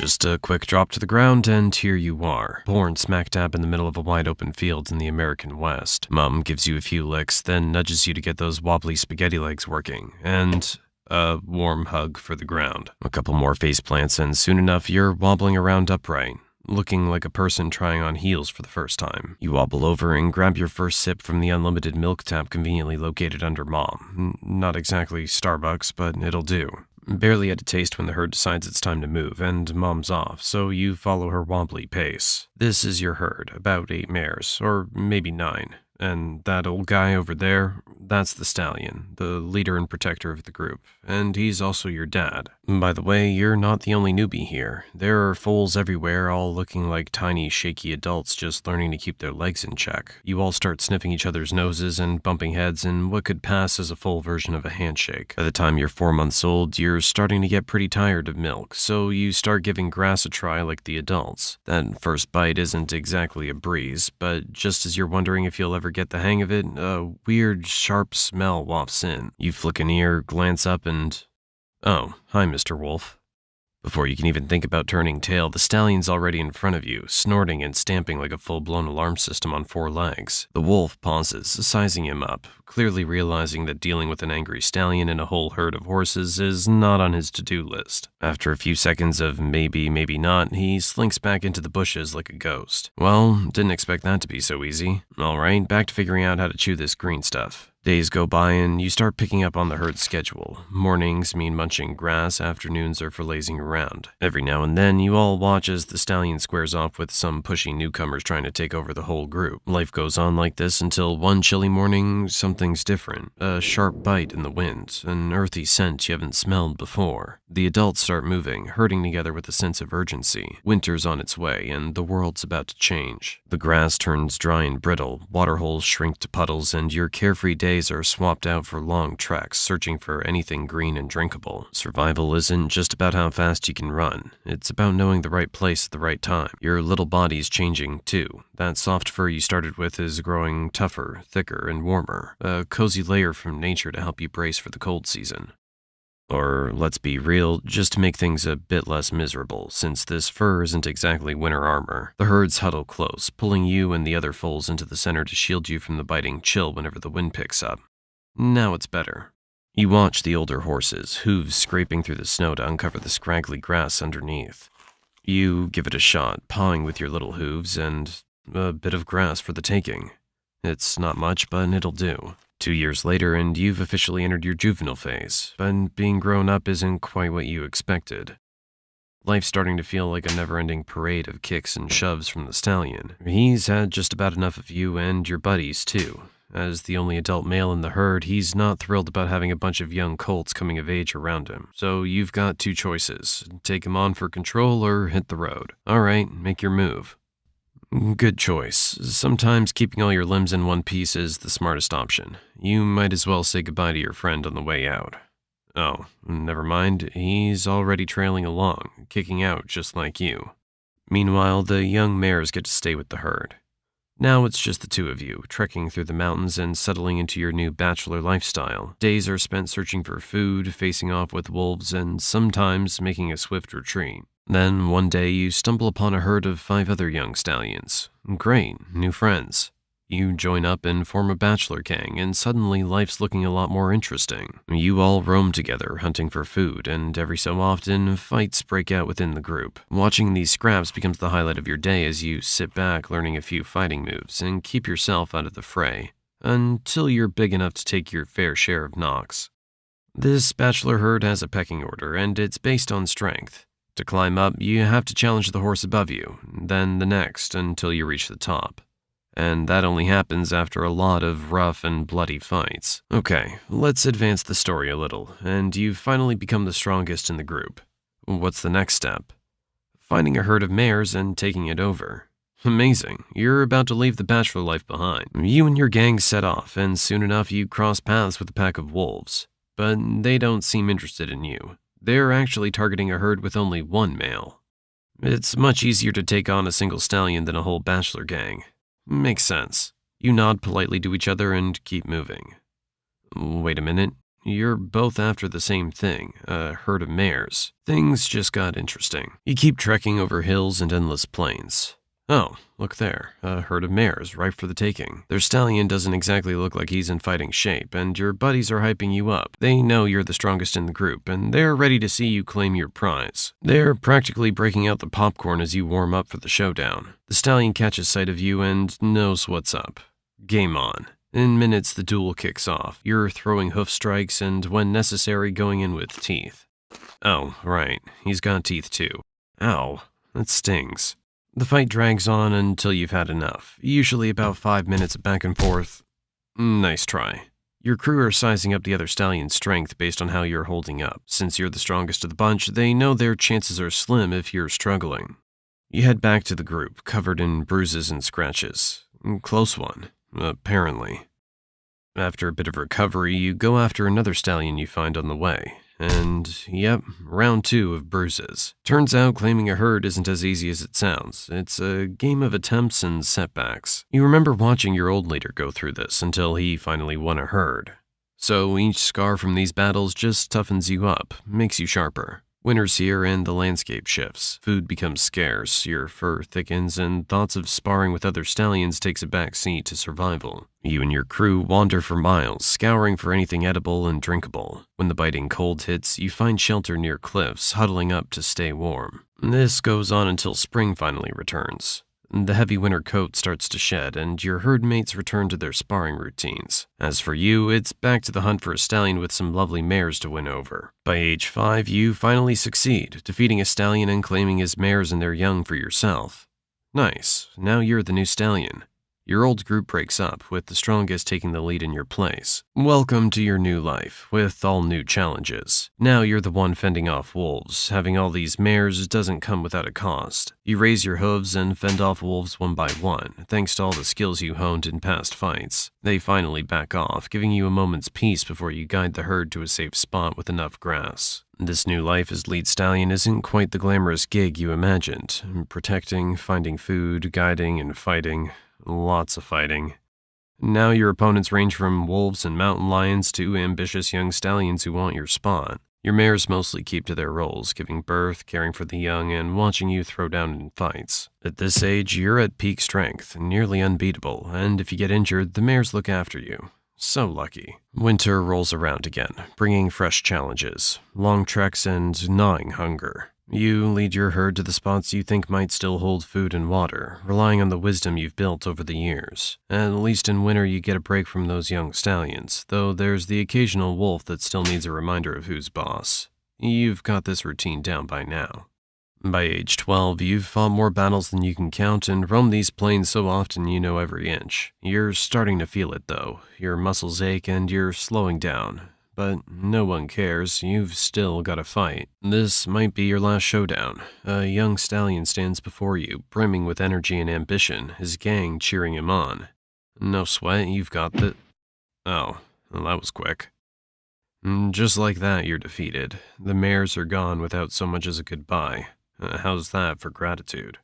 Just a quick drop to the ground, and here you are, born smack dab in the middle of a wide open field in the American West. Mom gives you a few licks, then nudges you to get those wobbly spaghetti legs working, and a warm hug for the ground. A couple more face plants, and soon enough you're wobbling around upright, looking like a person trying on heels for the first time. You wobble over and grab your first sip from the unlimited milk tap conveniently located under Mom. Not exactly Starbucks, but it'll do. Barely had a taste when the herd decides it's time to move, and Mom's off, so you follow her wobbly pace. This is your herd, about 8 mares, or maybe 9. And that old guy over there, that's the stallion, the leader and protector of the group, and he's also your dad. By the way, you're not the only newbie here. There are foals everywhere, all looking like tiny, shaky adults just learning to keep their legs in check. You all start sniffing each other's noses and bumping heads in what could pass as a full version of a handshake. By the time you're 4 months old, you're starting to get pretty tired of milk, so you start giving grass a try like the adults. That first bite isn't exactly a breeze, but just as you're wondering if you'll ever get the hang of it, a weird, sharp smell wafts in. You flick an ear, glance up, and... oh, hi, Mr. Wolf. Before you can even think about turning tail, the stallion's already in front of you, snorting and stamping like a full-blown alarm system on 4 legs. The wolf pauses, sizing him up, clearly realizing that dealing with an angry stallion and a whole herd of horses is not on his to-do list. After a few seconds of maybe, maybe not, he slinks back into the bushes like a ghost. Well, didn't expect that to be so easy. Alright, back to figuring out how to chew this green stuff. Days go by and you start picking up on the herd's schedule. Mornings mean munching grass, afternoons are for lazing around. Every now and then, you all watch as the stallion squares off with some pushy newcomers trying to take over the whole group. Life goes on like this until one chilly morning, something's different. A sharp bite in the wind, an earthy scent you haven't smelled before. The adults start moving, herding together with a sense of urgency. Winter's on its way, and the world's about to change. The grass turns dry and brittle, waterholes shrink to puddles, and your carefree days are swapped out for long treks, searching for anything green and drinkable. Survival isn't just about how fast you can run. It's about knowing the right place at the right time. Your little body's changing, too. That soft fur you started with is growing tougher, thicker, and warmer. A cozy layer from nature to help you brace for the cold season. Or, let's be real, just to make things a bit less miserable, since this fur isn't exactly winter armor. The herds huddle close, pulling you and the other foals into the center to shield you from the biting chill whenever the wind picks up. Now it's better. You watch the older horses, hooves scraping through the snow to uncover the scraggly grass underneath. You give it a shot, pawing with your little hooves, and a bit of grass for the taking. It's not much, but it'll do. 2 years later, and you've officially entered your juvenile phase, but being grown up isn't quite what you expected. Life's starting to feel like a never-ending parade of kicks and shoves from the stallion. He's had just about enough of you and your buddies, too. As the only adult male in the herd, he's not thrilled about having a bunch of young colts coming of age around him. So you've got 2 choices. Take him on for control or hit the road. Alright, make your move. Good choice. Sometimes keeping all your limbs in one piece is the smartest option. You might as well say goodbye to your friend on the way out. Oh, never mind. He's already trailing along, kicking out just like you. Meanwhile, the young mares get to stay with the herd. Now it's just the 2 of you, trekking through the mountains and settling into your new bachelor lifestyle. Days are spent searching for food, facing off with wolves, and sometimes making a swift retreat. Then, one day, you stumble upon a herd of 5 other young stallions. Great, new friends. You join up and form a bachelor gang, and suddenly life's looking a lot more interesting. You all roam together, hunting for food, and every so often, fights break out within the group. Watching these scraps becomes the highlight of your day as you sit back learning a few fighting moves and keep yourself out of the fray, until you're big enough to take your fair share of knocks. This bachelor herd has a pecking order, and it's based on strength. To climb up, you have to challenge the horse above you, then the next, until you reach the top. And that only happens after a lot of rough and bloody fights. Okay, let's advance the story a little, and you've finally become the strongest in the group. What's the next step? Finding a herd of mares and taking it over. Amazing, you're about to leave the bachelor life behind. You and your gang set off, and soon enough you cross paths with a pack of wolves. But they don't seem interested in you. They're actually targeting a herd with only 1 male. It's much easier to take on a single stallion than a whole bachelor gang. Makes sense. You nod politely to each other and keep moving. Wait a minute. You're both after the same thing, a herd of mares. Things just got interesting. You keep trekking over hills and endless plains. Oh, look there, a herd of mares ripe for the taking. Their stallion doesn't exactly look like he's in fighting shape, and your buddies are hyping you up. They know you're the strongest in the group, and they're ready to see you claim your prize. They're practically breaking out the popcorn as you warm up for the showdown. The stallion catches sight of you and knows what's up. Game on. In minutes, the duel kicks off. You're throwing hoof strikes and, when necessary, going in with teeth. Oh, right, he's got teeth too. Ow, that stings. The fight drags on until you've had enough, usually about 5 minutes of back and forth. Nice try. Your crew are sizing up the other stallion's strength based on how you're holding up. Since you're the strongest of the bunch, they know their chances are slim if you're struggling. You head back to the group, covered in bruises and scratches. Close one, apparently. After a bit of recovery, you go after another stallion you find on the way. And, yep, round 2 of bruises. Turns out claiming a herd isn't as easy as it sounds. It's a game of attempts and setbacks. You remember watching your old leader go through this until he finally won a herd. So each scar from these battles just toughens you up, makes you sharper. Winter's here and the landscape shifts. Food becomes scarce, your fur thickens, and thoughts of sparring with other stallions takes a back seat to survival. You and your crew wander for miles, scouring for anything edible and drinkable. When the biting cold hits, you find shelter near cliffs, huddling up to stay warm. This goes on until spring finally returns. The heavy winter coat starts to shed, and your herd mates return to their sparring routines. As for you, it's back to the hunt for a stallion with some lovely mares to win over. By age 5, you finally succeed, defeating a stallion and claiming his mares and their young for yourself. Nice, now you're the new stallion. Your old group breaks up, with the strongest taking the lead in your place. Welcome to your new life, with all new challenges. Now you're the one fending off wolves. Having all these mares doesn't come without a cost. You raise your hooves and fend off wolves one by one, thanks to all the skills you honed in past fights. They finally back off, giving you a moment's peace before you guide the herd to a safe spot with enough grass. This new life as lead stallion isn't quite the glamorous gig you imagined. Protecting, finding food, guiding, and fighting. Lots of fighting. Now your opponents range from wolves and mountain lions to ambitious young stallions who want your spot. Your mares mostly keep to their roles, giving birth, caring for the young, and watching you throw down in fights. At this age, you're at peak strength, nearly unbeatable, and if you get injured, the mares look after you. So lucky. Winter rolls around again, bringing fresh challenges, long treks, and gnawing hunger. You lead your herd to the spots you think might still hold food and water, relying on the wisdom you've built over the years. At least in winter you get a break from those young stallions, though there's the occasional wolf that still needs a reminder of who's boss. You've got this routine down by now. By age 12, you've fought more battles than you can count and roamed these plains so often you know every inch. You're starting to feel it though. Your muscles ache and you're slowing down. But no one cares, you've still got to fight. This might be your last showdown. A young stallion stands before you, brimming with energy and ambition, his gang cheering him on. No sweat, you've got the... Oh, well, that was quick. Just like that, you're defeated. The mares are gone without so much as a goodbye. How's that for gratitude?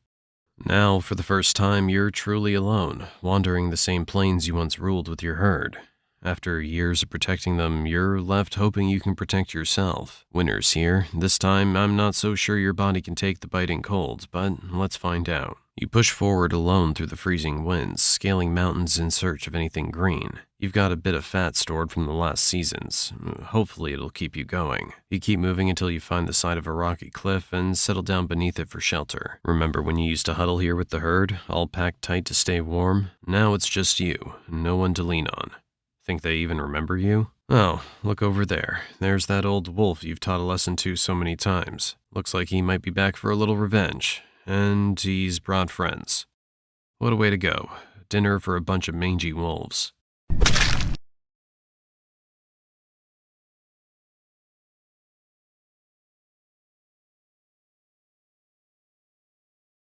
Now, for the first time, you're truly alone, wandering the same plains you once ruled with your herd. After years of protecting them, you're left hoping you can protect yourself. Winter's here. This time, I'm not so sure your body can take the biting cold, but let's find out. You push forward alone through the freezing winds, scaling mountains in search of anything green. You've got a bit of fat stored from the last seasons. Hopefully it'll keep you going. You keep moving until you find the side of a rocky cliff and settle down beneath it for shelter. Remember when you used to huddle here with the herd, all packed tight to stay warm? Now it's just you, no one to lean on. Think they even remember you? Oh, look over there. There's that old wolf you've taught a lesson to so many times. Looks like he might be back for a little revenge. And he's brought friends. What a way to go. Dinner for a bunch of mangy wolves.